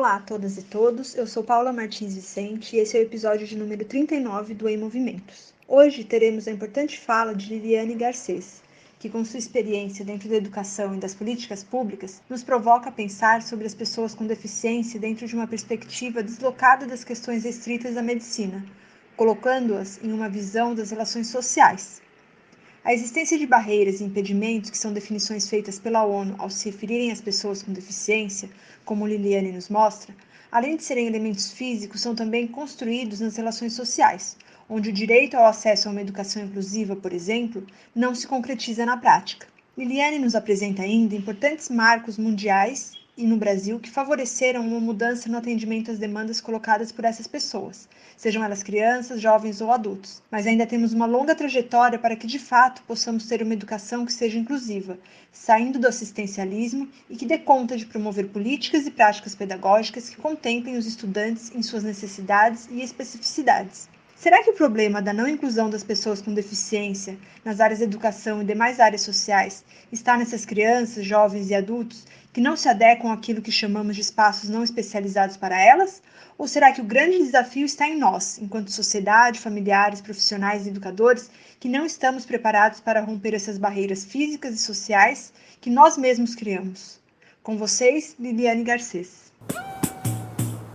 Olá a todas e todos, eu sou Paula Martins Vicente e esse é o episódio de número 39 do Em Movimentos. Hoje teremos a importante fala de Liliane Garcês, que com sua experiência dentro da educação e das políticas públicas, nos provoca a pensar sobre as pessoas com deficiência dentro de uma perspectiva deslocada das questões restritas da medicina, colocando-as em uma visão das relações sociais. A existência de barreiras e impedimentos, que são definições feitas pela ONU ao se referirem às pessoas com deficiência, como Liliane nos mostra, além de serem elementos físicos, são também construídos nas relações sociais, onde o direito ao acesso a uma educação inclusiva, por exemplo, não se concretiza na prática. Liliane nos apresenta ainda importantes marcos mundiais e no Brasil que favoreceram uma mudança no atendimento às demandas colocadas por essas pessoas, sejam elas crianças, jovens ou adultos. Mas ainda temos uma longa trajetória para que, de fato, possamos ter uma educação que seja inclusiva, saindo do assistencialismo e que dê conta de promover políticas e práticas pedagógicas que contemplem os estudantes em suas necessidades e especificidades. Será que o problema da não inclusão das pessoas com deficiência nas áreas de educação e demais áreas sociais está nessas crianças, jovens e adultos que não se adequam àquilo que chamamos de espaços não especializados para elas? Ou será que o grande desafio está em nós, enquanto sociedade, familiares, profissionais e educadores, que não estamos preparados para romper essas barreiras físicas e sociais que nós mesmos criamos? Com vocês, Liliane Garcês.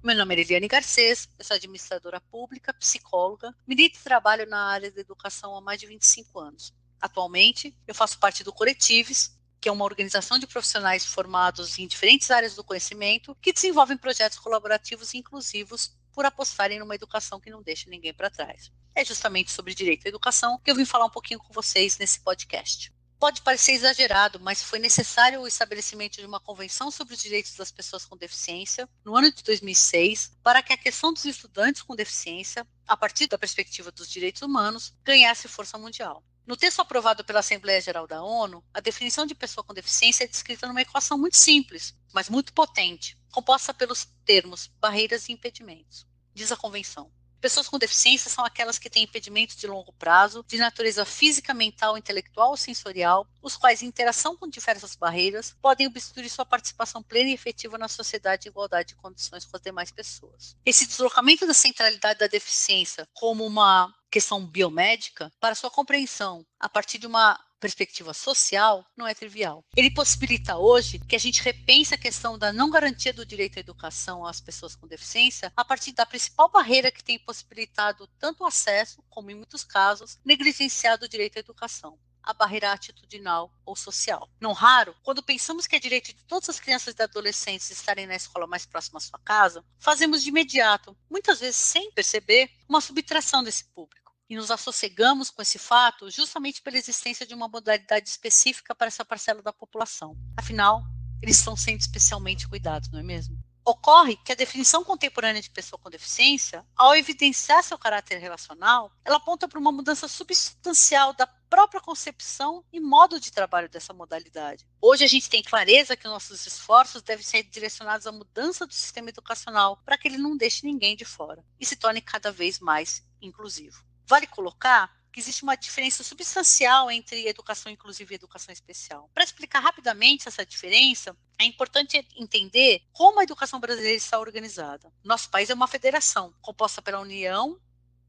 Meu nome é Liliane Garcês, eu sou administradora pública, psicóloga, milito e trabalho na área da educação há mais de 25 anos. Atualmente, eu faço parte do Coletives, que é uma organização de profissionais formados em diferentes áreas do conhecimento que desenvolvem projetos colaborativos e inclusivos por apostarem numa educação que não deixa ninguém para trás. É justamente sobre direito à educação que eu vim falar um pouquinho com vocês nesse podcast. Pode parecer exagerado, mas foi necessário o estabelecimento de uma convenção sobre os direitos das pessoas com deficiência no ano de 2006 para que a questão dos estudantes com deficiência, a partir da perspectiva dos direitos humanos, ganhasse força mundial. No texto aprovado pela Assembleia Geral da ONU, a definição de pessoa com deficiência é descrita numa equação muito simples, mas muito potente, composta pelos termos barreiras e impedimentos. Diz a convenção: pessoas com deficiência são aquelas que têm impedimentos de longo prazo, de natureza física, mental, intelectual ou sensorial, os quais, em interação com diversas barreiras, podem obstruir sua participação plena e efetiva na sociedade em igualdade de condições com as demais pessoas. Esse deslocamento da centralidade da deficiência como uma questão biomédica, para sua compreensão a partir de uma perspectiva social, não é trivial. Ele possibilita hoje que a gente repense a questão da não garantia do direito à educação às pessoas com deficiência a partir da principal barreira que tem possibilitado tanto o acesso, como em muitos casos, negligenciado o direito à educação: a barreira atitudinal ou social. Não raro, quando pensamos que é direito de todas as crianças e adolescentes estarem na escola mais próxima à sua casa, fazemos de imediato, muitas vezes sem perceber, uma subtração desse público. E nos assossegamos com esse fato justamente pela existência de uma modalidade específica para essa parcela da população. Afinal, eles estão sendo especialmente cuidados, não é mesmo? Ocorre que a definição contemporânea de pessoa com deficiência, ao evidenciar seu caráter relacional, ela aponta para uma mudança substancial da própria concepção e modo de trabalho dessa modalidade. Hoje a gente tem clareza que nossos esforços devem ser direcionados à mudança do sistema educacional para que ele não deixe ninguém de fora e se torne cada vez mais inclusivo. Vale colocar que existe uma diferença substancial entre educação inclusiva e educação especial. Para explicar rapidamente essa diferença, é importante entender como a educação brasileira está organizada. Nosso país é uma federação composta pela União,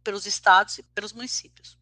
pelos estados e pelos municípios.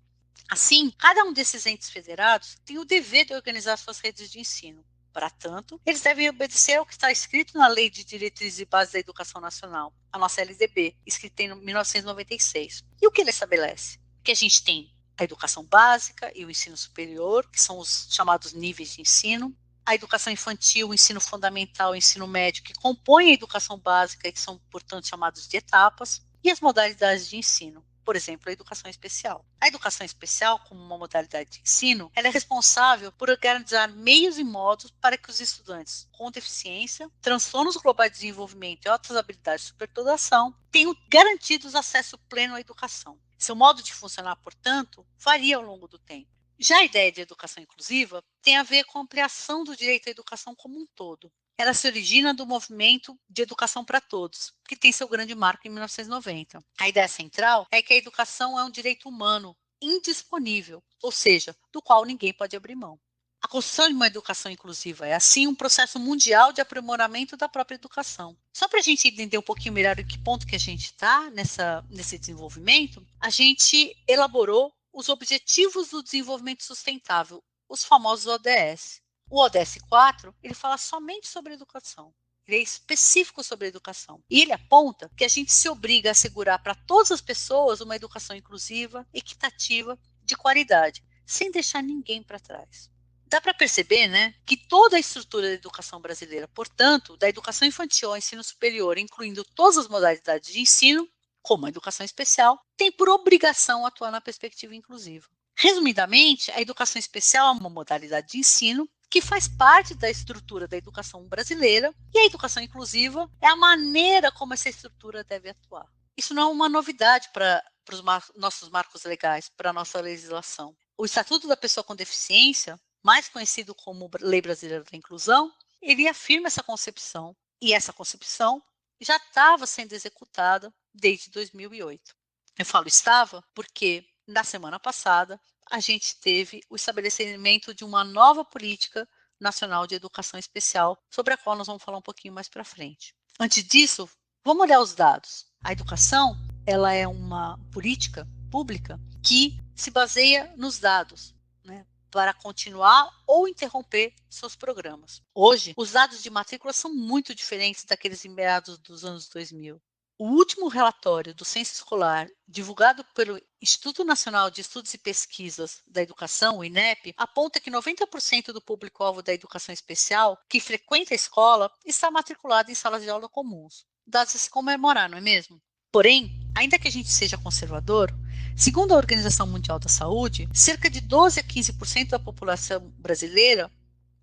Assim, cada um desses entes federados tem o dever de organizar suas redes de ensino. Para tanto, eles devem obedecer ao que está escrito na Lei de Diretrizes e Bases da Educação Nacional, a nossa LDB, escrita em 1996. E o que ele estabelece? Que a gente tem a educação básica e o ensino superior, que são os chamados níveis de ensino, a educação infantil, o ensino fundamental, o ensino médio, que compõem a educação básica e que são, portanto, chamados de etapas, e as modalidades de ensino, por exemplo, a educação especial. A educação especial, como uma modalidade de ensino, ela é responsável por organizar meios e modos para que os estudantes com deficiência, transtornos globais de desenvolvimento e outras habilidades de superdotação tenham garantidos acesso pleno à educação. Seu modo de funcionar, portanto, varia ao longo do tempo. Já a ideia de educação inclusiva tem a ver com a ampliação do direito à educação como um todo. Ela se origina do movimento de educação para todos, que tem seu grande marco em 1990. A ideia central é que a educação é um direito humano indisponível, ou seja, do qual ninguém pode abrir mão. A construção de uma educação inclusiva é, assim, um processo mundial de aprimoramento da própria educação. Só para a gente entender um pouquinho melhor em que ponto que a gente está nesse desenvolvimento, a gente elaborou os Objetivos do Desenvolvimento Sustentável, os famosos ODS. O ODS 4, ele fala somente sobre educação. Ele é específico sobre a educação. E ele aponta que a gente se obriga a assegurar para todas as pessoas uma educação inclusiva, equitativa, de qualidade, sem deixar ninguém para trás. Dá para perceber, né, que toda a estrutura da educação brasileira, portanto, da educação infantil ao ensino superior, incluindo todas as modalidades de ensino, como a educação especial, tem por obrigação atuar na perspectiva inclusiva. Resumidamente, a educação especial é uma modalidade de ensino que faz parte da estrutura da educação brasileira e a educação inclusiva é a maneira como essa estrutura deve atuar. Isso não é uma novidade para os nossos marcos legais, para a nossa legislação. O Estatuto da Pessoa com Deficiência, mais conhecido como Lei Brasileira da Inclusão, ele afirma essa concepção, e essa concepção já estava sendo executada desde 2008. Eu falo estava porque, na semana passada, a gente teve o estabelecimento de uma nova política nacional de educação especial, sobre a qual nós vamos falar um pouquinho mais para frente. Antes disso, vamos olhar os dados. A educação, ela é uma política pública que se baseia nos dados, né, para continuar ou interromper seus programas. Hoje, os dados de matrícula são muito diferentes daqueles em meados dos anos 2000. O último relatório do Censo Escolar, divulgado pelo Instituto Nacional de Estudos e Pesquisas da Educação, o INEP, aponta que 90% do público-alvo da educação especial que frequenta a escola está matriculado em salas de aula comuns. Dados a se comemorar, não é mesmo? Porém, ainda que a gente seja conservador, segundo a Organização Mundial da Saúde, cerca de 12 a 15% da população brasileira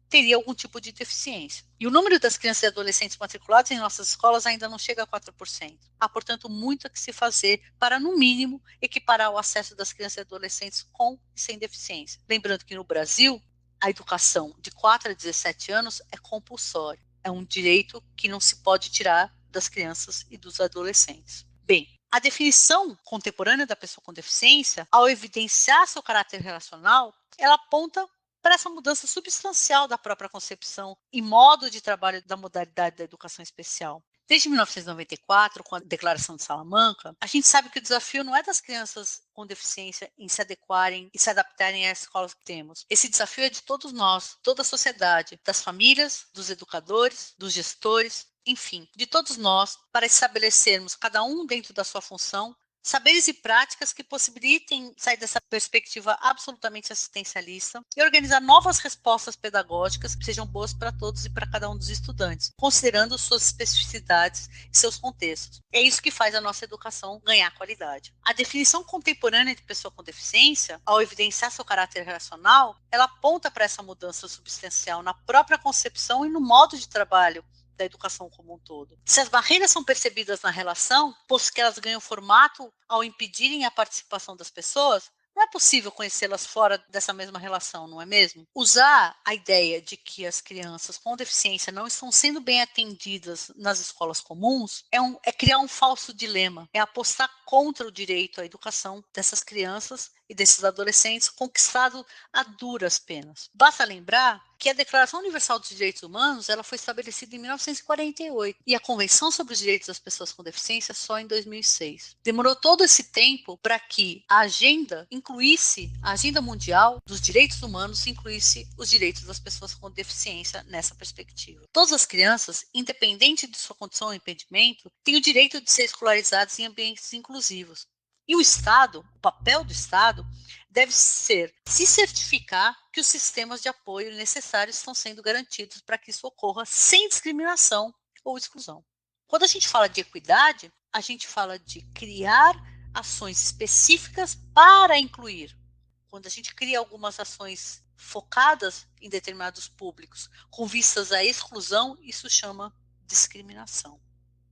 teria algum tipo de deficiência. E o número das crianças e adolescentes matriculados em nossas escolas ainda não chega a 4%. Há, portanto, muito a que se fazer para, no mínimo, equiparar o acesso das crianças e adolescentes com e sem deficiência. Lembrando que no Brasil, a educação de 4 a 17 anos é compulsória. É um direito que não se pode tirar das crianças e dos adolescentes. Bem, a definição contemporânea da pessoa com deficiência, ao evidenciar seu caráter relacional, ela aponta para essa mudança substancial da própria concepção e modo de trabalho da modalidade da educação especial. Desde 1994, com a Declaração de Salamanca, a gente sabe que o desafio não é das crianças com deficiência em se adequarem e se adaptarem às escolas que temos. Esse desafio é de todos nós, toda a sociedade, das famílias, dos educadores, dos gestores, enfim, de todos nós, para estabelecermos, cada um dentro da sua função, saberes e práticas que possibilitem sair dessa perspectiva absolutamente assistencialista e organizar novas respostas pedagógicas que sejam boas para todos e para cada um dos estudantes, considerando suas especificidades e seus contextos. É isso que faz a nossa educação ganhar qualidade. A definição contemporânea de pessoa com deficiência, ao evidenciar seu caráter relacional, ela aponta para essa mudança substancial na própria concepção e no modo de trabalho da educação como um todo. Se as barreiras são percebidas na relação, posto que elas ganham formato ao impedirem a participação das pessoas, não é possível conhecê-las fora dessa mesma relação, não é mesmo? Usar a ideia de que as crianças com deficiência não estão sendo bem atendidas nas escolas comuns é criar um falso dilema, é apostar contra o direito à educação dessas crianças e desses adolescentes conquistado a duras penas. Basta lembrar que a Declaração Universal dos Direitos Humanos ela foi estabelecida em 1948 e a Convenção sobre os Direitos das Pessoas com Deficiência só em 2006. Demorou todo esse tempo para que a agenda mundial dos direitos humanos incluísse os direitos das pessoas com deficiência nessa perspectiva. Todas as crianças, independente de sua condição ou impedimento, têm o direito de ser escolarizadas em ambientes inclusivos. E o Estado, o papel do Estado, deve ser se certificar que os sistemas de apoio necessários estão sendo garantidos para que isso ocorra sem discriminação ou exclusão. Quando a gente fala de equidade, a gente fala de criar ações específicas para incluir. Quando a gente cria algumas ações focadas em determinados públicos com vistas à exclusão, isso chama discriminação.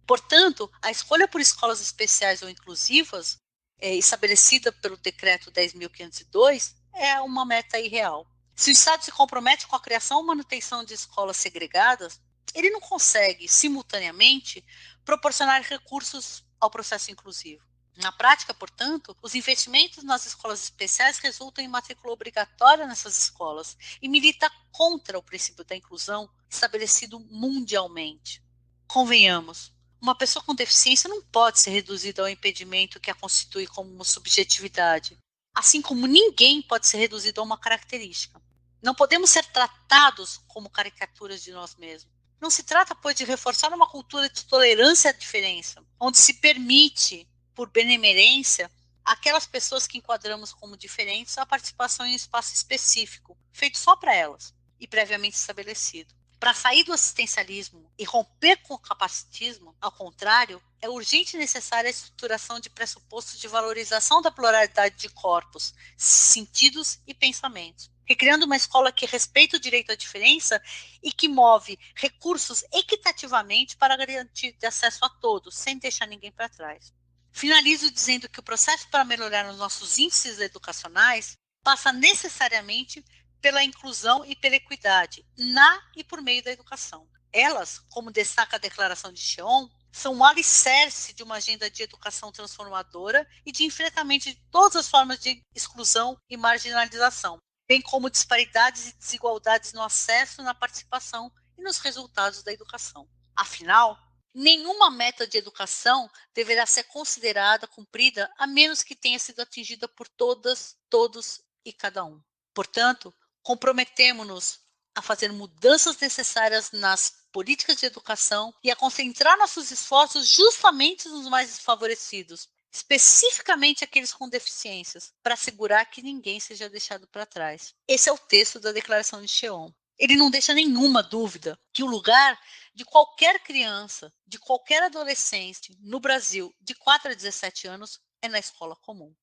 Portanto, a escolha por escolas especiais ou inclusivas estabelecida pelo decreto 10.502 é uma meta irreal. Se o Estado se compromete com a criação ou manutenção de escolas segregadas, ele não consegue, simultaneamente, proporcionar recursos ao processo inclusivo. Na prática, portanto, os investimentos nas escolas especiais resultam em matrícula obrigatória nessas escolas e milita contra o princípio da inclusão estabelecido mundialmente. Convenhamos, uma pessoa com deficiência não pode ser reduzida ao impedimento que a constitui como uma subjetividade, assim como ninguém pode ser reduzido a uma característica. Não podemos ser tratados como caricaturas de nós mesmos. Não se trata, pois, de reforçar uma cultura de tolerância à diferença, onde se permite, por benemerência, aquelas pessoas que enquadramos como diferentes a participação em um espaço específico, feito só para elas e previamente estabelecido. Para sair do assistencialismo e romper com o capacitismo, ao contrário, é urgente e necessária a estruturação de pressupostos de valorização da pluralidade de corpos, sentidos e pensamentos, recriando uma escola que respeita o direito à diferença e que move recursos equitativamente para garantir de acesso a todos, sem deixar ninguém para trás. Finalizo dizendo que o processo para melhorar os nossos índices educacionais passa necessariamente pela inclusão e pela equidade, na e por meio da educação. Elas, como destaca a Declaração de Cheon, são um alicerce de uma agenda de educação transformadora e de enfrentamento de todas as formas de exclusão e marginalização, bem como disparidades e desigualdades no acesso, na participação e nos resultados da educação. Afinal, nenhuma meta de educação deverá ser considerada cumprida a menos que tenha sido atingida por todas, todos e cada um. Portanto, comprometemo-nos a fazer mudanças necessárias nas políticas de educação e a concentrar nossos esforços justamente nos mais desfavorecidos, especificamente aqueles com deficiências, para assegurar que ninguém seja deixado para trás. Esse é o texto da Declaração de Cheon. Ele não deixa nenhuma dúvida que o lugar de qualquer criança, de qualquer adolescente no Brasil de 4 a 17 anos é na escola comum.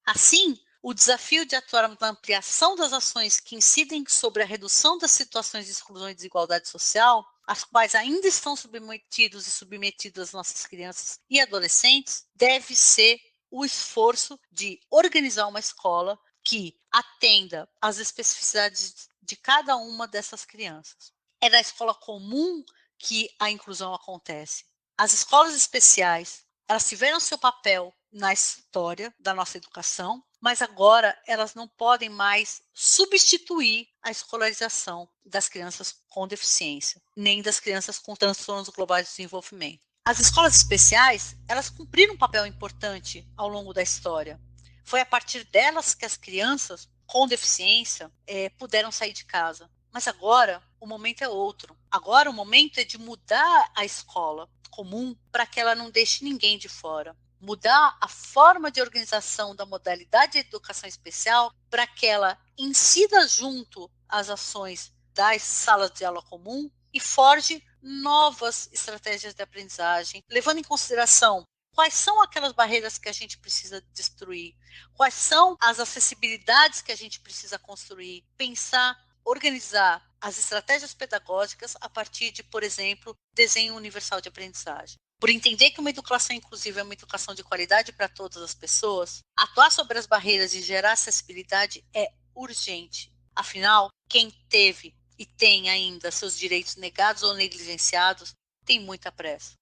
Assim, o desafio de atuar na ampliação das ações que incidem sobre a redução das situações de exclusão e desigualdade social, às quais ainda estão submetidos e submetidas nossas crianças e adolescentes, deve ser o esforço de organizar uma escola que atenda às especificidades de cada uma dessas crianças. É na escola comum que a inclusão acontece. As escolas especiais, elas tiveram seu papel na história da nossa educação, mas agora elas não podem mais substituir a escolarização das crianças com deficiência, nem das crianças com transtornos globais de desenvolvimento. As escolas especiais, elas cumpriram um papel importante ao longo da história. Foi a partir delas que as crianças com deficiência puderam sair de casa. Mas agora o momento é outro. Agora o momento é de mudar a escola comum para que ela não deixe ninguém de fora. Mudar a forma de organização da modalidade de educação especial para que ela incida junto às ações das salas de aula comum e forge novas estratégias de aprendizagem, levando em consideração quais são aquelas barreiras que a gente precisa destruir, quais são as acessibilidades que a gente precisa construir, pensar, organizar as estratégias pedagógicas a partir de, por exemplo, desenho universal de aprendizagem. Por entender que uma educação inclusiva é uma educação de qualidade para todas as pessoas, atuar sobre as barreiras e gerar acessibilidade é urgente. Afinal, quem teve e tem ainda seus direitos negados ou negligenciados tem muita pressa.